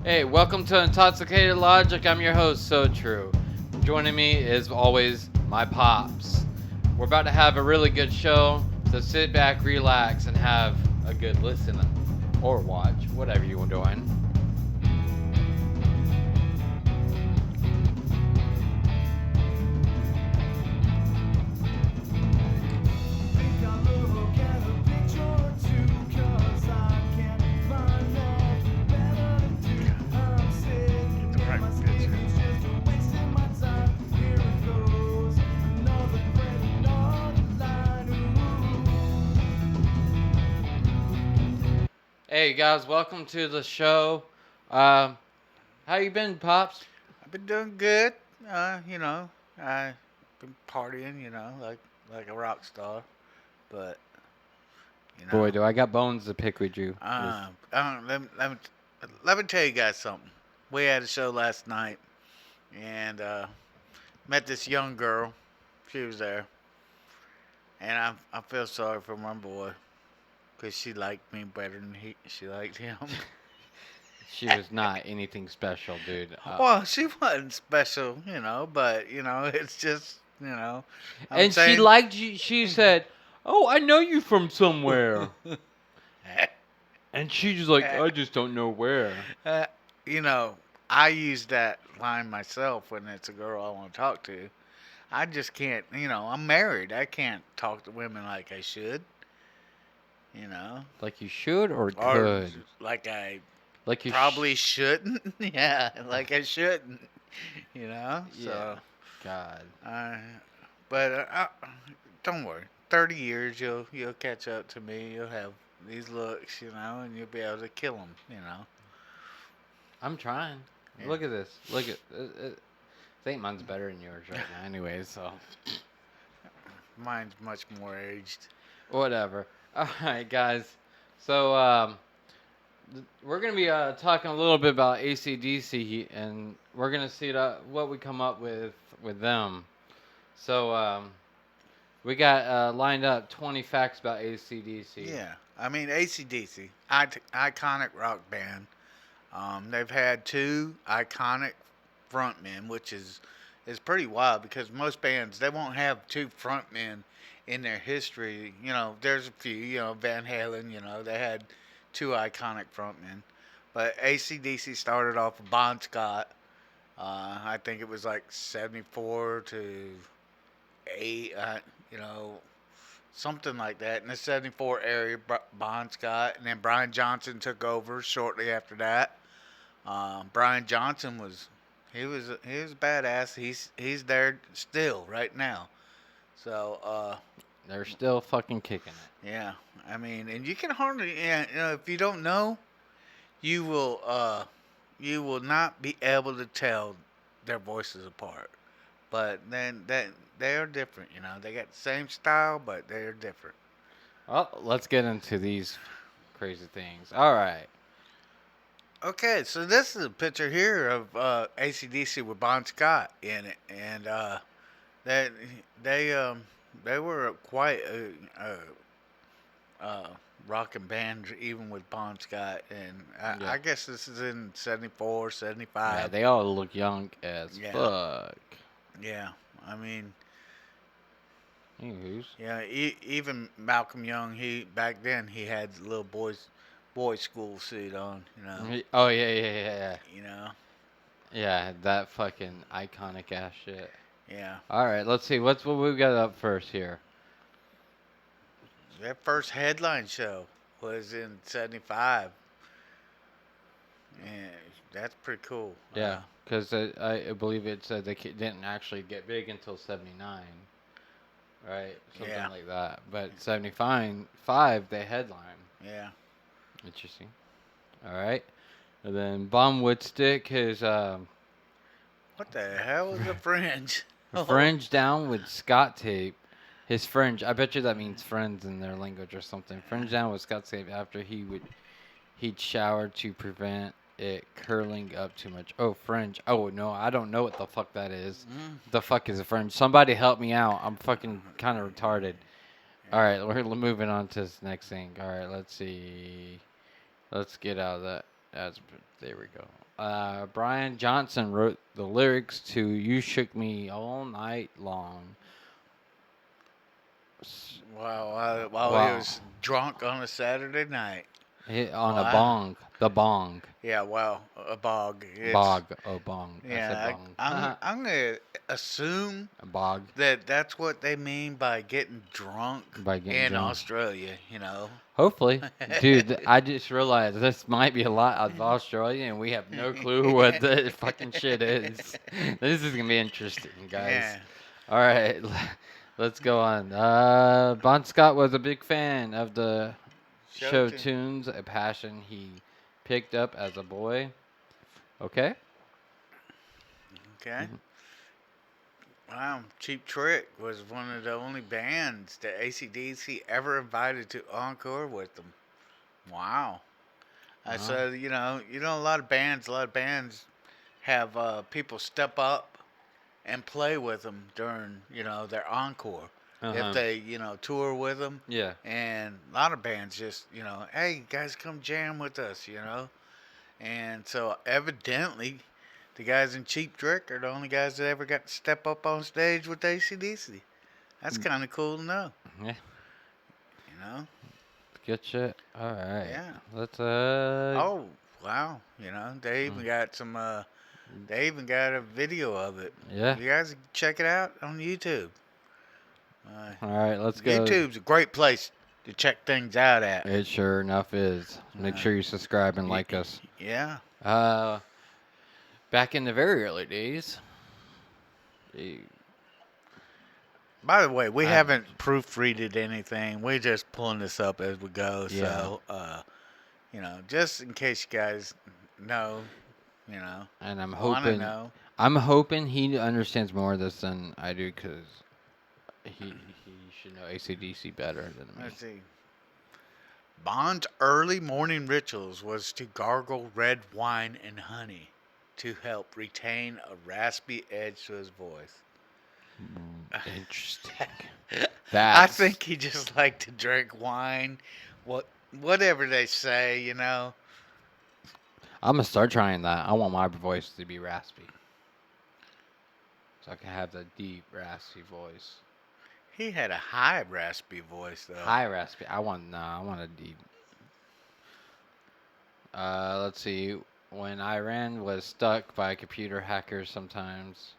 Hey, welcome to Intoxicated Logic. I'm your host, So True. Joining me is always my pops. We're about to have a really good show, so sit back, relax, and have a good listen or watch, whatever you're doing. Hey guys, welcome to the show. Um, how you been, pops? I've been doing good. I've been partying, like a rock star. But you Boy, know, do I got bones to pick with you. let me tell you guys something. We had a show last night and met this young girl. She was there, and I feel sorry for my boy because she liked me better than she liked him. She was not anything special, dude. Well, she wasn't special, but it's just, I'm And she saying. liked you. She said, "Oh, I know you from somewhere." And she's like, "I just don't know where." Uh, you know, I use that line myself when it's a girl I want to talk to. I just can't, I'm married. I can't talk to women like I should, you know, Like you should or or could. like I Like you probably shouldn't. Yeah, like I shouldn't, Yeah. So, God. uh, but don't worry. 30 years, you'll catch up to me. You'll have these looks, and you'll be able to kill them. I'm trying. Yeah. Look at this. Look at. I think mine's better than yours right now, anyways. So Mine's much more aged. whatever. All right, guys. So we're gonna be talking a little bit about ACDC, and we're gonna see what we come up with them. So we got lined up 20 facts about ACDC. Yeah, I mean ACDC, iconic rock band. They've had two iconic frontmen, which is pretty wild because most bands they won't have two frontmen in their history. There's a few. Van Halen. They had two iconic frontmen, but ACDC started off with Bon Scott. I think it was like 74 to 8. Something like that. In the 74 area, Bon Scott, and then Brian Johnson took over shortly after that. Brian Johnson he was badass. He's there still right now. So They're still fucking kicking it. yeah, I mean, and you can hardly, yeah, if you don't know, you will you will not be able to tell their voices apart. But then they are different. They got the same style, but they are different. Well, let's get into these crazy things. All right. Okay, so this is a picture here of ACDC with Bon Scott in it, and they they um they were quite a rocking band even with Bon Scott, and Yeah. I guess this is in 74, Yeah, 75. they all look young as Yeah, fuck. yeah. I mean, Anywho's. yeah. Even Malcolm Young, he back then he had the little boy school suit on. Oh yeah, yeah, yeah, yeah. You know. Yeah, that fucking iconic ass shit. Yeah. All right, let's see. What's what we got up first here? Their first headline show was in 75. And that's pretty cool. Yeah, because I believe it said they didn't actually get big until '79, right? Something Yeah. like that. But '75, they headline. Yeah. Interesting. All right, and then Bomb Woodstick, his What the hell is a fringe? Oh. fringe down with Scott tape. His fringe. I bet you that means friends in their language or something. Fringe down with Scott tape after he'd shower to prevent it curling up too much. Oh, fringe. Oh no, I don't know what the fuck that is. Mm. The fuck is a fringe? Somebody help me out. I'm fucking kind of retarded. All right, we're moving on to this next thing. All right, let's see. Let's get out of that. As there we go. Brian Johnson wrote the lyrics to "You Shook Me All Night Long." While he Wow. was drunk on a Saturday night. On a Wow. bong. The bong. Yeah, well, a bog. It's Bog. Oh, bong. I said yeah. bong. I'm gonna assume A bog. that that's what they mean by getting drunk By getting in drunk. Australia. You know. Hopefully. Dude, I just realized this might be a lot of Australia and we have no clue what the fucking shit is. This is going to be interesting, guys. Yeah. All right, let's go on. Bon Scott was a big fan of the Show show to. tunes, a passion he picked up as a boy. Okay. Okay. Wow, Cheap Trick was one of the only bands that AC/DC ever invited to encore with them. Wow. I Uh-huh. said, a lot of bands have people step up and play with them during, their encore. If Uh-huh. they, tour with them. Yeah. And a lot of bands just, hey, guys, come jam with us. And so evidently, the guys in Cheap Trick are the only guys that ever got to step up on stage with AC/DC. That's Mm. kind of cool to know, Yeah. you know? Good shit. All right. Yeah. Let's Oh, wow. They mm, even got they even got a video of it. yeah. You guys check it out on YouTube. All right, let's go. YouTube's a great place to check things out at. It sure enough is. Make Uh, sure you subscribe and y- like us. yeah. Uh, back in the very early days, eh, By the way, we I haven't. haven't proofreaded anything. We're just pulling this up as we go. Yeah. So, just in case you guys know, And want to know. I'm hoping he understands more of this than I do, because he should know AC/DC better than me. Let's see. Bond's early morning rituals was to gargle red wine and honey to help retain a raspy edge to his voice. Interesting. I That's think he just liked to drink wine, whatever they say. I'm gonna start trying that. I want my voice to be raspy, so I can have the deep raspy voice. He had a high raspy voice though. High raspy. I want a deep. Let's see. When Iran was stuck by computer hackers, sometimes.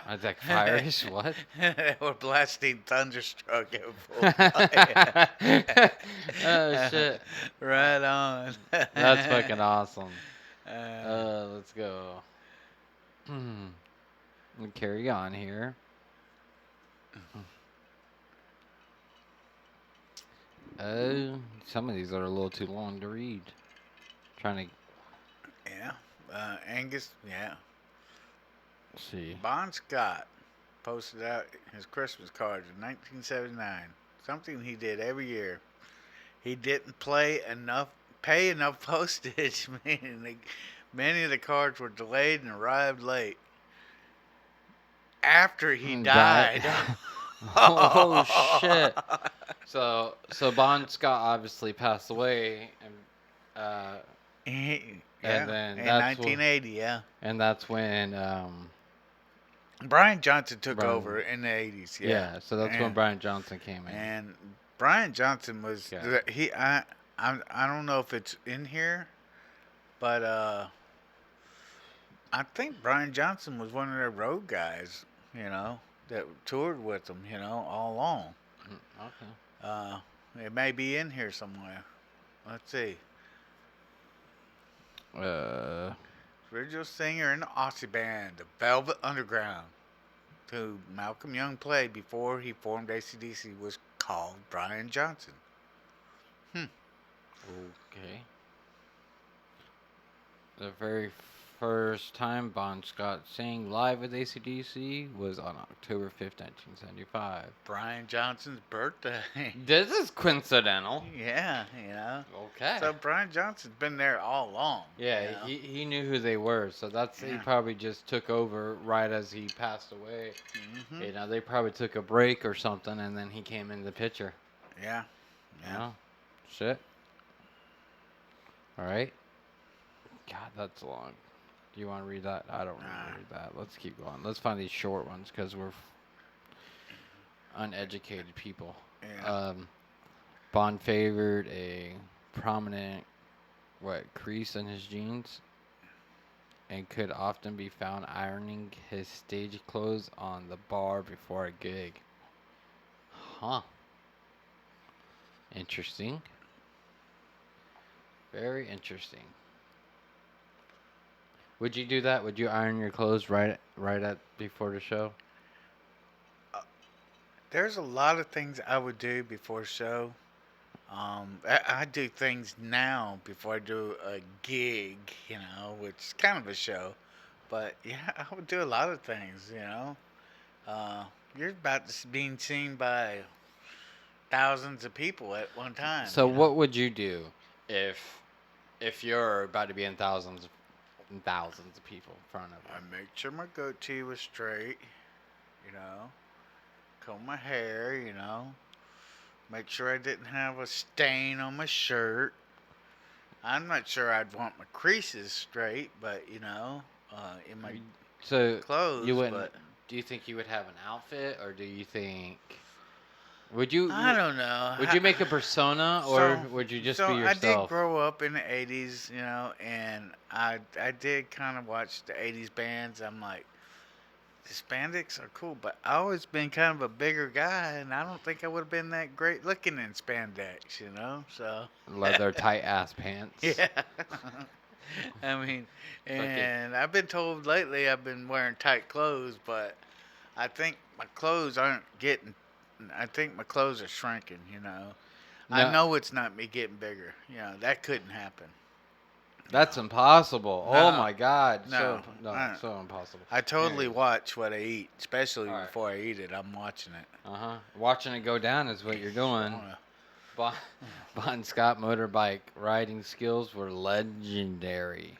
Isaac Fires. What? They were blasting Thunderstruck at full volume. Oh shit. Right on. That's fucking awesome. Uh, Let's go. We carry on here. Some of these are a little too long to read. Trying to yeah. Angus, yeah. see. Bon Scott posted out his Christmas cards in 1979. Something he did every year. He didn't pay enough postage, meaning many of the cards were delayed and arrived late. After he died. Oh shit. So Bon Scott obviously passed away, and Yeah, and then in that's 1980, yeah. and that's when Brian Johnson took Brian- over in the 80s, yeah. yeah. So that's when And- Brian Johnson came in. And Brian Johnson was Yeah. I don't know if it's in here, but I think Brian Johnson was one of their road guys, that toured with them, all along. Okay. It may be in here somewhere. Let's see. Original singer in the Aussie band, the Velvet Underground, who Malcolm Young played before he formed AC/DC, was called Brian Johnson. Okay. The very first time Bon Scott sang live with AC/DC was on October 5th, 1975. Brian Johnson's birthday. This is coincidental. Yeah, Okay. So Brian Johnson's been there all along. Yeah, he knew who they were, so he Yeah. probably just took over right as he passed away. Hmm. They probably took a break or something, and then he came in the picture. Yeah. You know? Shit. All right. God, that's long. Do you want to read that? I don't want to Nah. read that. Let's keep going. Let's find these short ones because we're uneducated people. Yeah. Um, Bond favored a prominent crease in his jeans and could often be found ironing his stage clothes on the bar before a gig. Huh. Interesting. Very interesting. Would you do that? Would you iron your clothes right at before the show? Uh, there's a lot of things I would do before show. I do things now before I do a gig, which is kind of a show. But yeah, I would do a lot of things, Uh, you're about to being seen by thousands of people at one So time. what would you do if you're about to be in thousands and thousands of people in front of I make sure my goatee was straight, you know, comb my hair, make sure I didn't have a stain on my shirt. I'm not sure I'd want my creases straight, but in my you? So you clothes, wouldn't. but Do you think you would have an outfit, or do you think would you I don't know. would you make a persona, or So, would you just be so I did yourself? grow up in the '80s, and I did kind of watch the '80s bands. I'm like, the spandex are cool, but I always been kind of a bigger guy, and I don't think I would have been that great looking in spandex. So Leather tight ass pants. yeah, I mean, Fucking and I've been told lately I've been wearing tight clothes, but I think my clothes aren't getting. I think my clothes are shrinking. I no. know it's not me getting bigger. That couldn't happen. That's impossible. Oh No, my god. no. No, I, so impossible. I totally Anyways. watch what I eat, especially All right. before I eat it. I'm watching it. Uh-huh. Watching it go down is what you're doing. Oh, Bon, Bon Scott motorbike riding skills were legendary,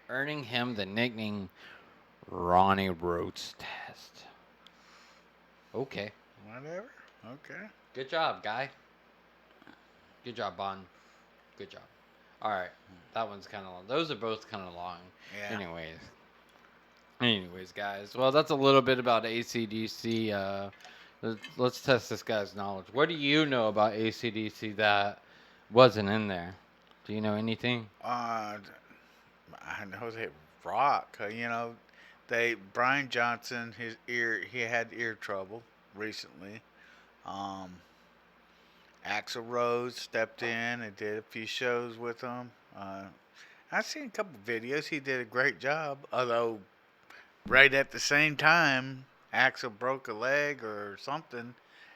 earning him the nickname Ronnie Road's Test. Okay. whatever. Okay. Good job, guy. Good job, Bon. Good job. All right. That one's kind of long. Those are both kind of long. Yeah. Anyways, guys. Well, that's a little bit about ACDC. Let's test this guy's knowledge. What do you know about ACDC that wasn't in there? Do you know anything? I know they rock. Brian Johnson, he had ear trouble recently. Um, Axl Rose stepped in and did a few shows with him. I've seen a couple videos. He did a great job. Although, right at the same time, Axl broke a leg or something,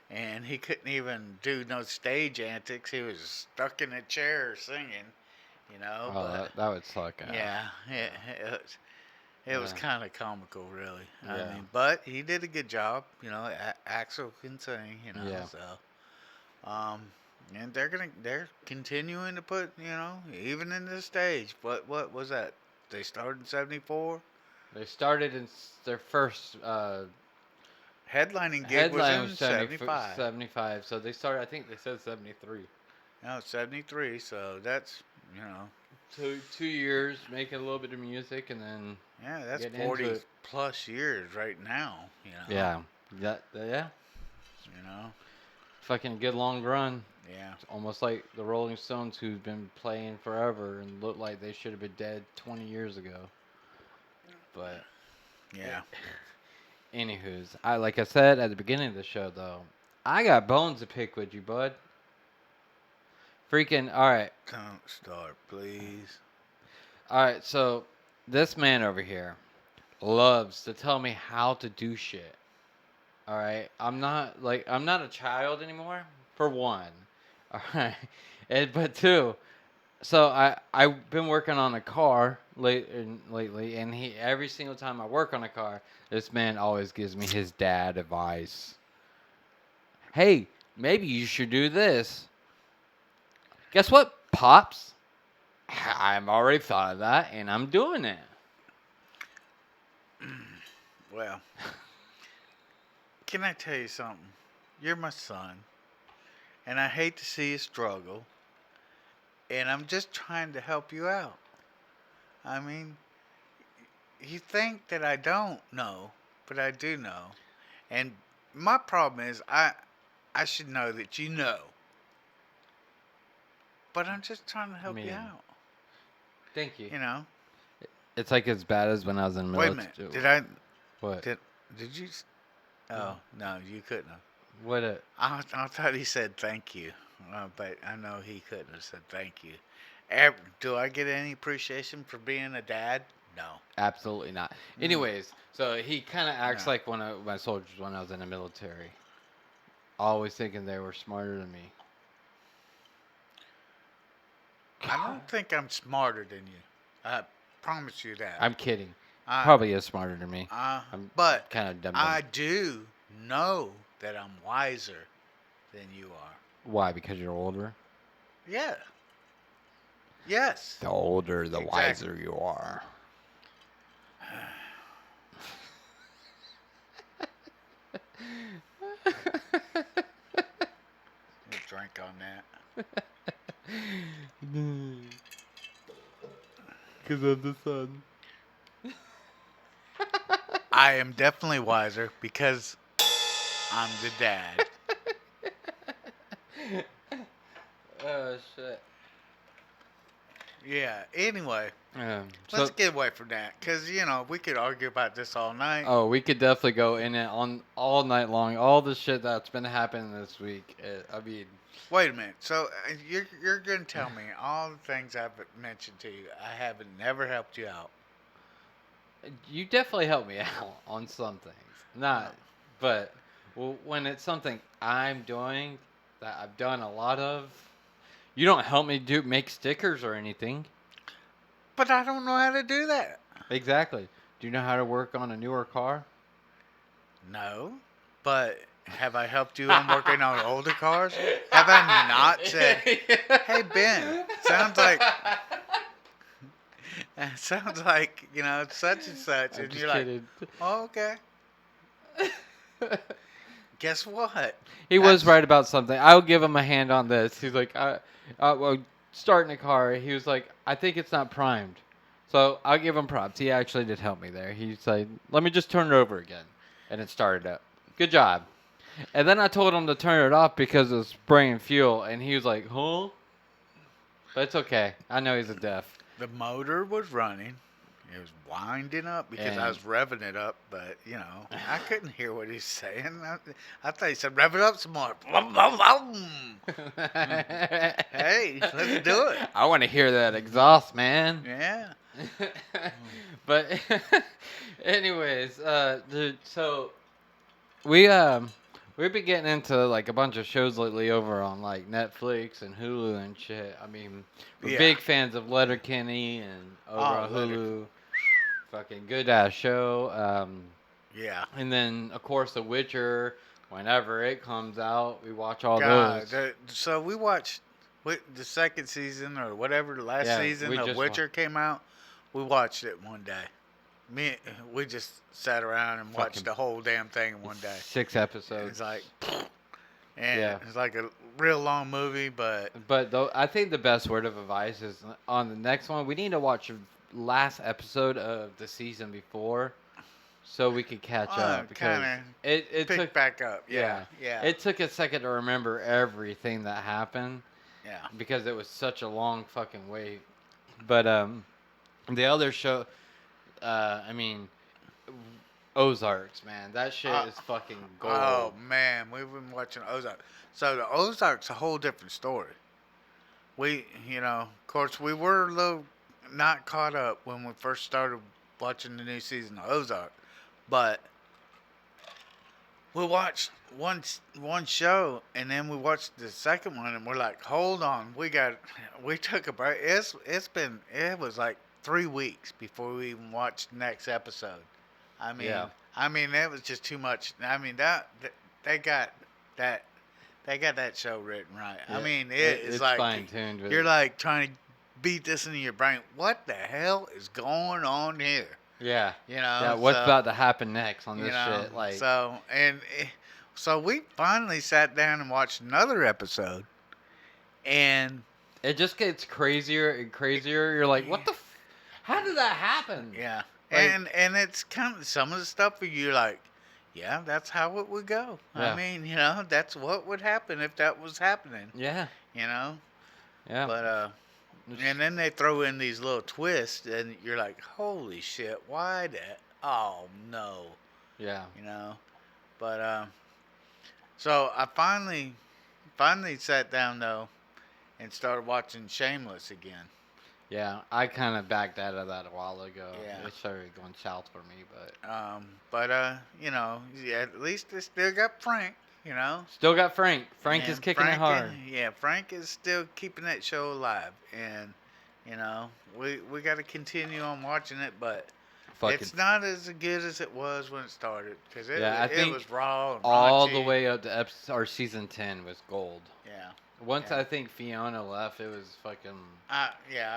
and he couldn't even do no stage antics. He was stuck in a chair singing. Oh, But that would suck. yeah, it was Yeah. kind of comical, really. I Yeah. mean, but he did a good job. Axl can sing. Yeah. So. Um, and they're continuing to put, even in this stage. What was that? They started in '74. They started in their first Headlining gig was headline in was '75. 75. So they started, I think they said 73. No, '73. So that's, 2 years making a little bit of music and then yeah, that's getting into 40 it. plus years right now. Yeah. Yeah. You know. Fucking good long run. Yeah. It's almost like the Rolling Stones who've been playing forever and look like they should have been dead 20 years ago. But Yeah. anywho's, like I said at the beginning of the show though, I got bones to pick with you, bud. Freaking all right. Don't start, please. All right, so this man over here loves to tell me how to do shit. All right, I'm not a child anymore. For one, all right, but two, so I've been working on a car lately, and he every single time I work on a car, this man always gives me his dad advice. Hey, maybe you should do this. Guess what, pops? I've already thought of that, and I'm doing it. Well, can I tell you something? You're my son, and I hate to see you struggle. and I'm just trying to help you out. I mean, you think that I don't know, but I do know. And my problem is I should know that you know, but I'm just trying to I help you mean, out. thank you. You know. It's like as bad as when I was in Wait a minute. military. What? Did did you? Oh no, you couldn't have. What? I thought he said thank you, but I know he couldn't have said thank you. Do I get any appreciation for being a dad? No. Absolutely not. Mm, Anyways, so he kind of no. acts like one of my soldiers when I was in the military, always thinking they were smarter than me. I don't think I'm smarter than you. I promise you that. I'm kidding. I, Probably is smarter than me. I'm but kind of dumb. I do know that I'm wiser than you are. Why? Because you're older. Yeah. Yes. The older, the Exactly. wiser you are. You drink on that. Because of the sun. I am definitely wiser because I'm the dad. Oh shit. Yeah. Anyway, So, let's get away from that because we could argue about this all night. oh, we could definitely go in it on all night long. All the shit that's been happening this week. I mean, Wait a minute. So you're gonna tell me all the things I've mentioned to you? I haven't never helped you out. you definitely helped me out on some things. Not, but when it's something I'm doing that I've done a lot of, you don't help me make stickers or anything. But I don't know how to do that. Exactly. Do you know how to work on a newer car? No. But have I helped you in working on older cars? Have I not said, "Hey Ben, sounds like such and such," I'm and just you're like, kidding. "Oh, okay." Guess what? He was That's right about something. I'll give him a hand on this. He's like, well, starting a car. He was like, I think it's not primed. So I'll give him props. He actually did help me there. He's like, let me just turn it over again, and it started up. Good job. And then I told him to turn it off because it was spraying fuel, and he was like, huh? But it's okay. I know he's a deaf. the motor was running. It was winding up because I And was revving it up, but I couldn't hear what he's saying. I thought he said, "Rev it up some more." Hey, let's do it. I want to hear that exhaust, man. Yeah. But anyways, so we've been getting into like a bunch of shows lately over on like Netflix and Hulu and shit. I mean, we're Yeah. big fans of Letterkenny and over on Hulu. Fucking good ass show. Yeah. And then of course The Witcher. Whenever it comes out, we watch all God, those. so we watched the second season or whatever the last Yeah, season we of just Witcher came out. We watched it one day. We just sat around and watched Fucking the whole damn thing in one day. 6 episodes. It's like, and Yeah. it's like a real long movie, but But though I think the best word of advice is on the next one. We need to watch the last episode of the season before, so we could catch up because kind it of pick took back up. Yeah, yeah, it took a second to remember everything that happened yeah. because it was such a long fucking wait. But the other show, I mean, Ozarks, man, that shit Uh, is fucking gold. Oh man, we've been watching Ozark. So the Ozark's a whole different story. Of course, we were a little not caught up when we first started watching the new season of Ozark, but we watched one show and then we watched the second one and we're like, hold on, we took a break. It was like 3 weeks before we even watched the next episode. I mean, Yeah. That was just too much. I mean they got that they got that show written right. I Yeah, mean, it's like fine-tuned with you're like trying to beat this into your brain. What the hell is going on here? Yeah. You know. Yeah, what's so, about to happen next on this shit? Like, so we finally sat down and watched another episode, and it just gets crazier and crazier. You're like, what the? How did that happen? Yeah, Like, and it's kind of some of the stuff where you're like, yeah, that's how it would go. I yeah, mean, that's what would happen if that was happening. yeah, You know, yeah, but and then they throw in these little twists, and you're like, holy shit, why that? Oh no, yeah, you know. But so I finally sat down though and started watching Shameless again. yeah. I kind of backed out of that a while ago. Yeah. It started going south for me, but But yeah, at least they still got Frank. You know, still got Frank. Frank is and kicking it hard. Frank is still keeping that show alive, and we got to continue on watching it, but Fucking it's not as good as it was when it started because yeah. I it think was raw and all the raunchy. way up to episode or season 10 was gold. Yeah, Once yeah. I think Fiona left, it was fucking I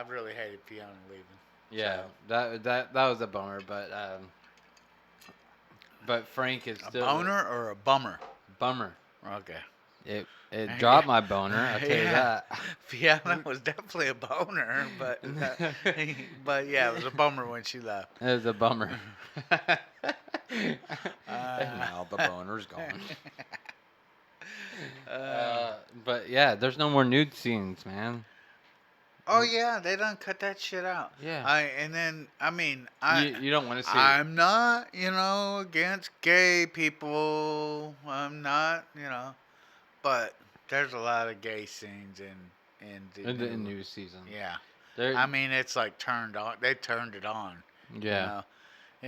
really hated Fiona leaving. yeah. So, That was a bummer, but Frank is a still boner or a bummer? bummer. Okay. It dropped my boner. I'll tell you Yeah, that. Fiona was definitely a boner, but but yeah, it was a bummer when she left. It was a bummer. And Uh, now the boner's gone. uh, But yeah, there's no more nude scenes, man. oh yeah, they done cut that shit out. Yeah. And then I mean You don't want to see it. I'm not against gay people. I'm not but there's a lot of gay scenes in the In the new. new season. Yeah. There, I mean, it's like turned on. They turned it on. You yeah. know,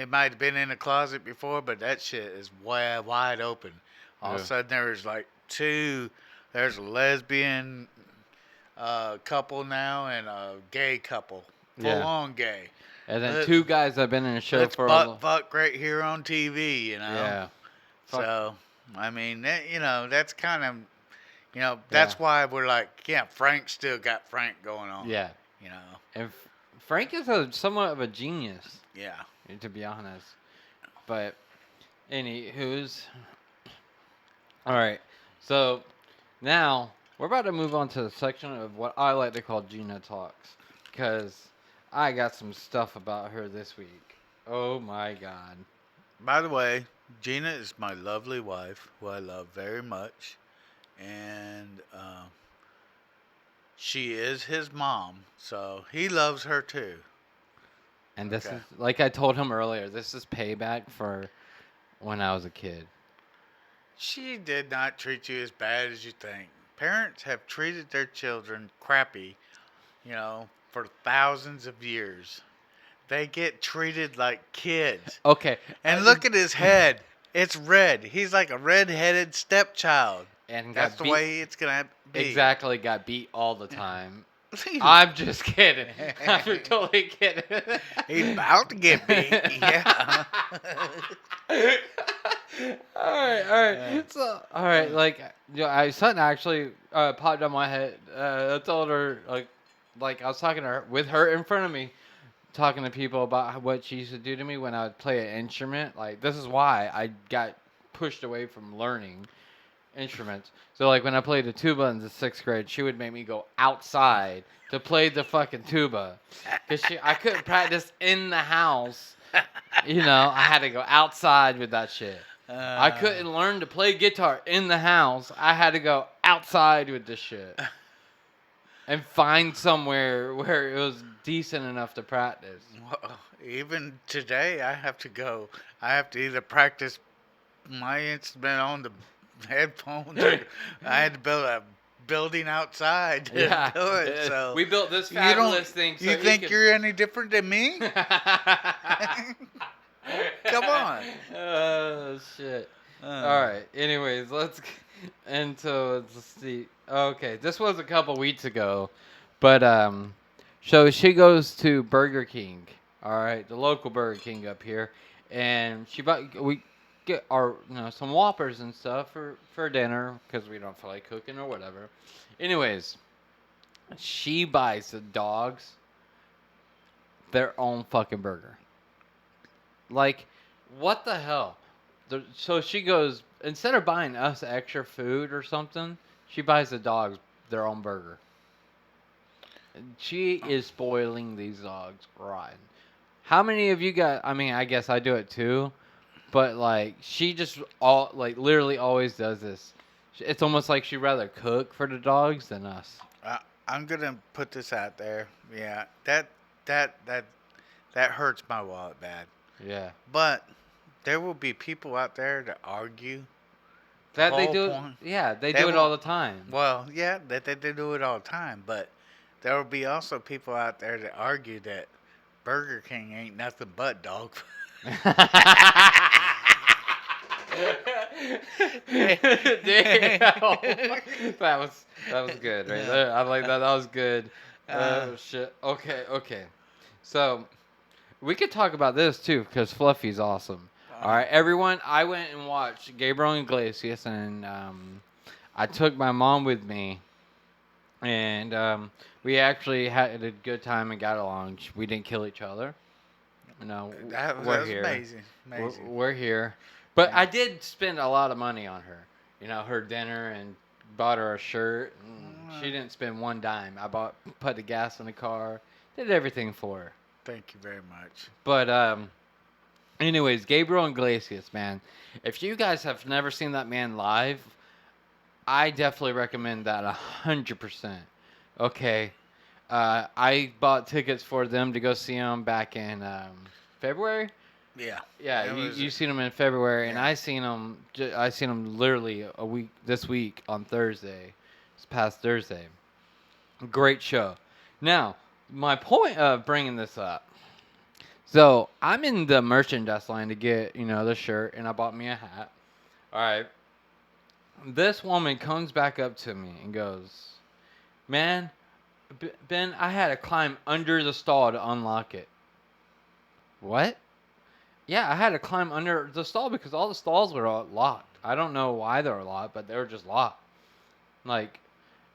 it might have been in the closet before, but that shit is wide open. All of Yeah. a sudden, there's like two. There's a lesbian couple now and a gay couple, full Yeah. on gay. And then Let, two guys have been in a show let's for a butt little. fuck right here on TV. Yeah. Fuck. So I mean, that's kind of Yeah. that's why we're like, yeah, Frank still got Frank going on. Yeah. You know. And Frank is somewhat of a genius, Yeah. to be honest. But anywho's all right. So now we're about to move on to the section of what I like to call Gina Talks, because I got some stuff about her this week. Oh my God. By the way, Gina is my lovely wife, who I love very much, and she is his mom, so he loves her too. And this Okay. is like I told him earlier. This is payback for when I was a kid. She did not treat you as bad as you think. Parents have treated their children crappy, for thousands of years. They get treated like kids. Okay. And look at his head. It's red. He's like a red-headed stepchild. And That's got the beat. way it's gonna be. Exactly, got beat all the time. I'm just kidding. I'm totally kidding. He's about to get beat. Yeah. All right. So, all right, something actually popped on my head. I told her like I was talking to her with her in front of me, talking to people about what she used to do to me when I would play an instrument. Like this is why I got pushed away from learning instruments. So like when I played the tuba in the 6th grade, she would make me go outside to play the fucking tuba, cause I couldn't practice in the house. I had to go outside with that shit. I couldn't learn to play guitar in the house. I had to go outside with this shit and find somewhere where it was decent enough to practice. Well, even today, I have to go. I have to either practice my instrument on the headphones, or I had to build a building outside to do it. So we built this you fabulous thing. So you think could... you're any different than me? Come on. Oh shit. All right. Anyways, let's see. Okay, this was a couple weeks ago, but so she goes to Burger King. All right, the local Burger King up here, and we get our some Whoppers and stuff for dinner because we don't feel like cooking or whatever. Anyways, she buys the dogs their own fucking burger. Like, what the hell? So she goes, instead of buying us extra food or something, she buys the dogs their own burger. She is spoiling these dogs rotten. How many of you got? I mean, I guess I do it too, but like she just all like literally always does this. It's almost like she'd rather cook for the dogs than us. I, I'm gonna put this out there. Yeah, that that hurts my wallet bad. Yeah, But there will be people out there that argue the that they whole do. point. Yeah, they They do it all will. the time. Well, yeah, they do it all the time. But there will be also people out there that argue that Burger King ain't nothing but dog food. Damn. That was good right Yeah. there. I like that. That was good. Uh, Shit. Okay, okay. So we could talk about this too because Fluffy's awesome. All uh, right, everyone. I went and watched Gabriel Iglesias, and I took my mom with me, and we actually had a good time and got along. We didn't kill each other. No, that we're was here. amazing. We're, Amazing. we're here. But Yeah. I did spend a lot of money on her. Her dinner and bought her a shirt. She didn't spend one dime. Put the gas in the car, did everything for her. Thank you very much. But anyways, Gabriel Iglesias, man. If you guys have never seen that man live, I definitely recommend that 100%. Okay. I bought tickets for them to go see him back in February. Yeah. Yeah, It was. you seen him in February, and Yeah. I seen him literally a week this week on Thursday, this past Thursday. Great show. Now, my point of bringing this up. So I'm in the merchandise line to get the shirt, and I bought me a hat. All right. This woman comes back up to me and goes, "Man, Ben, I had to climb under the stall to unlock it." What? Yeah, I had to climb under the stall because all the stalls were all locked. I don't know why they were locked, but they were just locked. Like,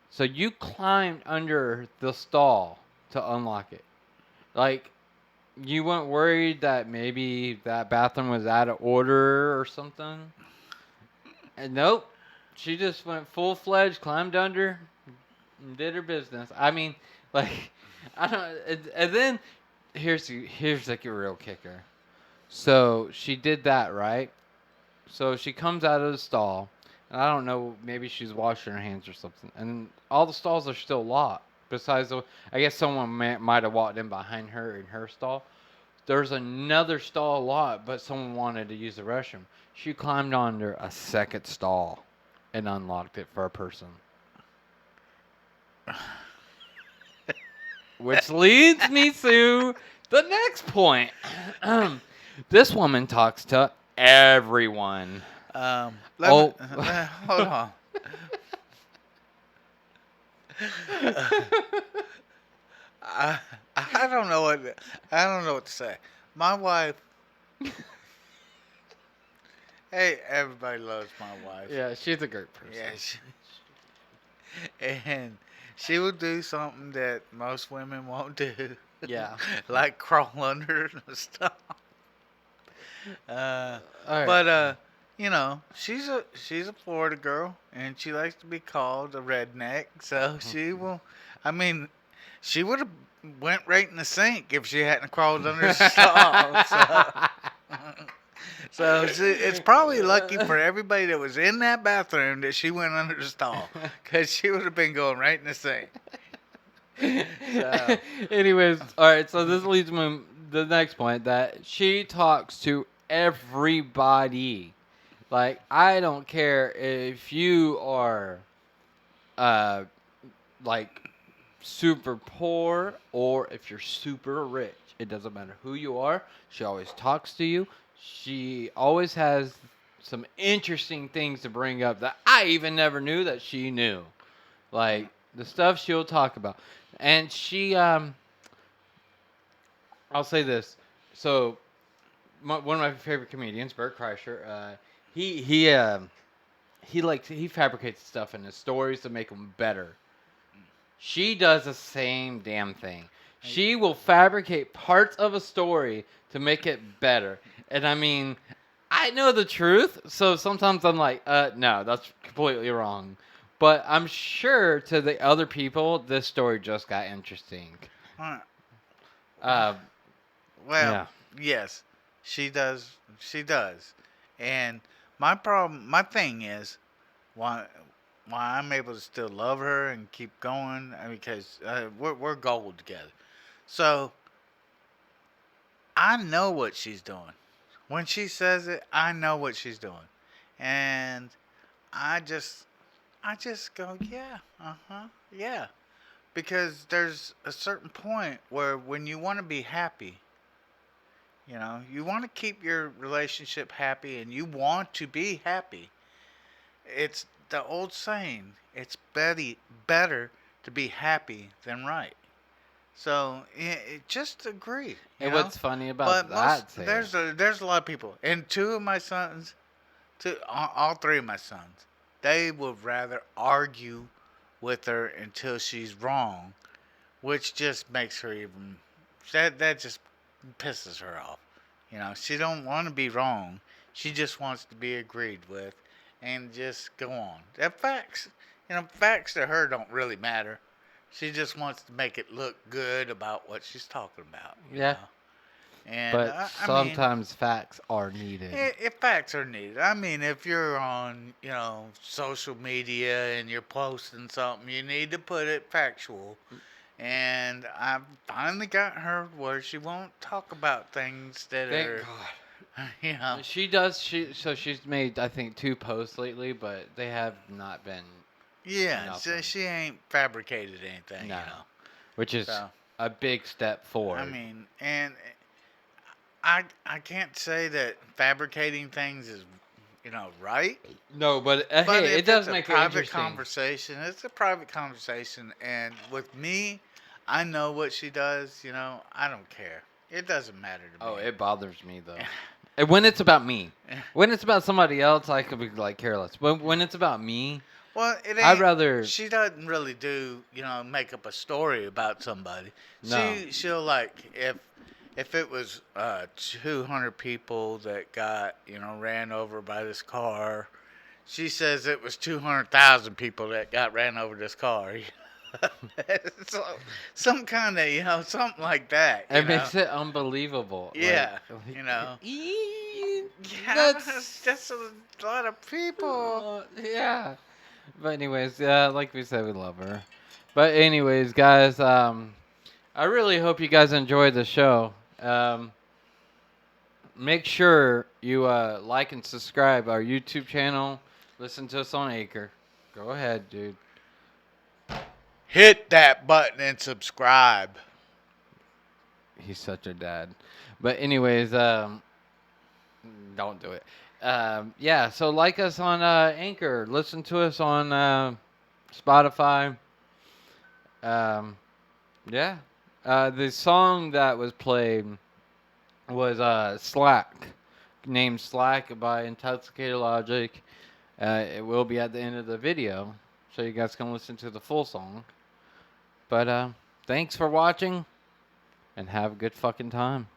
so you climbed under the stall to unlock it. Like, you weren't worried that maybe that bathroom was out of order or something? And nope. She just went full fledged, climbed under, and did her business. I mean, like, I don't. And then here's like a real kicker. So she did that, right? So she comes out of the stall, and I don't know, maybe she's washing her hands or something, and all the stalls are still locked. Besides, I guess someone might have walked in behind her in her stall. There's another stall locked, but someone wanted to use the restroom. She climbed under a second stall and unlocked it for a person. Which leads me to the next point. This woman talks to everyone. Let Oh. me, hold on. I I don't know what to say. My wife. Hey, everybody loves my wife. Yeah, she's a great person. Yeah, and she will do something that most women won't do. Yeah. Like crawl under the stuff. All right. But she's a Florida girl, and she likes to be called a redneck. So she will. I mean, she would have went right in the sink if she hadn't crawled under the stall. It's probably lucky for everybody that was in that bathroom that she went under the stall, because she would have been going right in the sink. So. Anyways, all right. So this leads me to the next point that she talks to everybody. Like, I don't care if you are, uh, like super poor or if you're super rich. It doesn't matter who you are. She always talks to you. She always has some interesting things to bring up that I even never knew that she knew. Like the stuff she'll talk about. And I'll say this. So, one of my favorite comedians, Bert Kreischer, he fabricates stuff in his stories to make them better. She does the same damn thing. She will fabricate parts of a story to make it better. And I mean, I know the truth, so sometimes I'm like, no, that's completely wrong. But I'm sure to the other people, this story just got interesting. Uh, Uh, Well, yeah. yes, she does. She does. And my thing is why I'm able to still love her and keep going because we're gold together. So I know what she's doing. When she says it, I know what she's doing, and I just I just go, yeah, yeah, because there's a certain point where when you want to be happy, you want to keep your relationship happy and you want to be happy. It's the old saying, it's better to be happy than right. So just agree, And what's funny about But that saying? there's a lot of people, and two of my sons, all three of my sons, they would rather argue with her until she's wrong, which just makes her even that just pisses her off. She don't want to be wrong. She just wants to be agreed with, and just go on. That facts to her don't really matter. She just wants to make it look good about what she's talking about. Yeah. And But I mean, sometimes facts are needed. if facts are needed, I mean, if you're on, social media and you're posting something, you need to put it factual. And I finally got her where she won't talk about things that Thank are, God. you know, She does. She's made I think 2 posts lately, but they have not been yeah, nothing. she ain't fabricated anything, No, which is So, a big step I forward. mean, and I can't say that fabricating things is, right. No, but But hey, it if it's does a make it private interesting. conversation, it's a private conversation. And with me, I know what she does. I don't care. It doesn't matter to Oh, me. it bothers me though. And when it's about me, when it's about somebody else, I could be like careless. But when it's about me, Well, it I'd ain't. rather She doesn't really do, make up a story about somebody. no. She'll like if it was 200 people that got ran over by this car. She says it was 200,000 people that got ran over this car. so some kind of something like that. It makes it unbelievable. Yeah, Like you know. Yeah, that's that's a lot of people. yeah. But anyways, like we said, we love her. But anyways, guys, I really hope you guys enjoyed the show. Make sure you like and subscribe our YouTube channel. Listen to us on Anchor. Go ahead, dude. Hit that button and subscribe. He's such a dad. But anyways, don't do it. Yeah, so like us on Anchor. Listen to us on Spotify. Um, yeah. The song that was played was Slack, named Slack by Intoxicated Logic. It will be at the end of the video, so you guys can listen to the full song. But thanks for watching, and have a good fucking time.